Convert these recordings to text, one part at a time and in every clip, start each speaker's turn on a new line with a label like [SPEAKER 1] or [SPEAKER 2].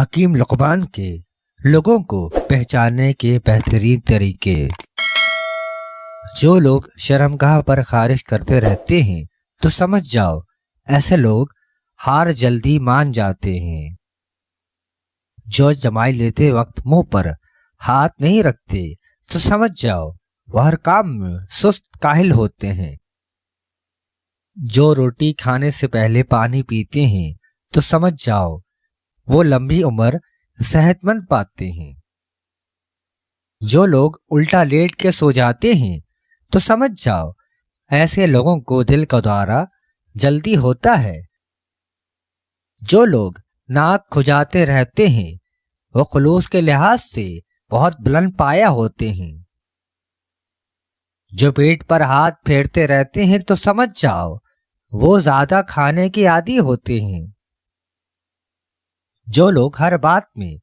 [SPEAKER 1] حکیم لقمان کے لوگوں کو پہچاننے کے بہترین طریقے۔ جو لوگ شرمگاہ پر خارج کرتے رہتے ہیں تو سمجھ جاؤ ایسے لوگ ہار جلدی مان جاتے ہیں۔ جو جمائی لیتے وقت منہ پر ہاتھ نہیں رکھتے تو سمجھ جاؤ وہ ہر کام میں سست کاہل ہوتے ہیں۔ جو روٹی کھانے سے پہلے پانی پیتے ہیں تو سمجھ جاؤ وہ لمبی عمر صحت مند پاتے ہیں۔ جو لوگ الٹا لیٹ کے سو جاتے ہیں تو سمجھ جاؤ ایسے لوگوں کو دل کا دورہ جلدی ہوتا ہے۔ جو لوگ ناک کھجاتے رہتے ہیں وہ خلوص کے لحاظ سے بہت بلند پایا ہوتے ہیں۔ جو پیٹ پر ہاتھ پھیرتے رہتے ہیں تو سمجھ جاؤ وہ زیادہ کھانے کے عادی ہوتے ہیں۔ جو لوگ ہر بات میں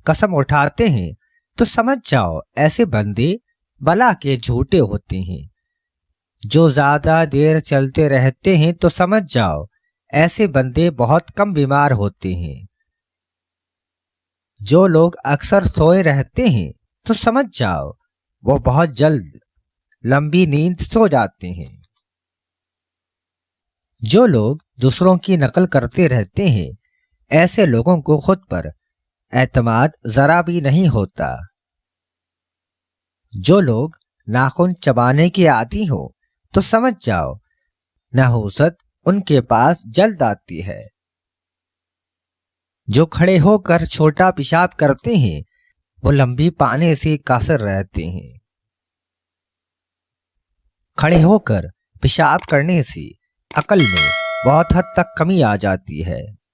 [SPEAKER 1] قسم اٹھاتے ہیں تو سمجھ جاؤ ایسے بندے بلا کے جھوٹے ہوتے ہیں۔ جو زیادہ دیر چلتے رہتے ہیں تو سمجھ جاؤ ایسے بندے بہت کم بیمار ہوتے ہیں۔ جو لوگ اکثر سوئے رہتے ہیں تو سمجھ جاؤ وہ بہت جلد لمبی نیند سو جاتے ہیں۔ جو لوگ دوسروں کی نقل کرتے رہتے ہیں ایسے لوگوں کو خود پر اعتماد ذرا بھی نہیں ہوتا۔ جو لوگ ناخن چبانے کے عادی ہو تو سمجھ جاؤ نحوست ان کے پاس جلد آتی ہے۔ جو کھڑے ہو کر چھوٹا پیشاب کرتے ہیں وہ لمبی پانے سے قاصر رہتے ہیں۔ کھڑے ہو کر پیشاب کرنے سے عقل میں بہت حد تک کمی آ جاتی ہے۔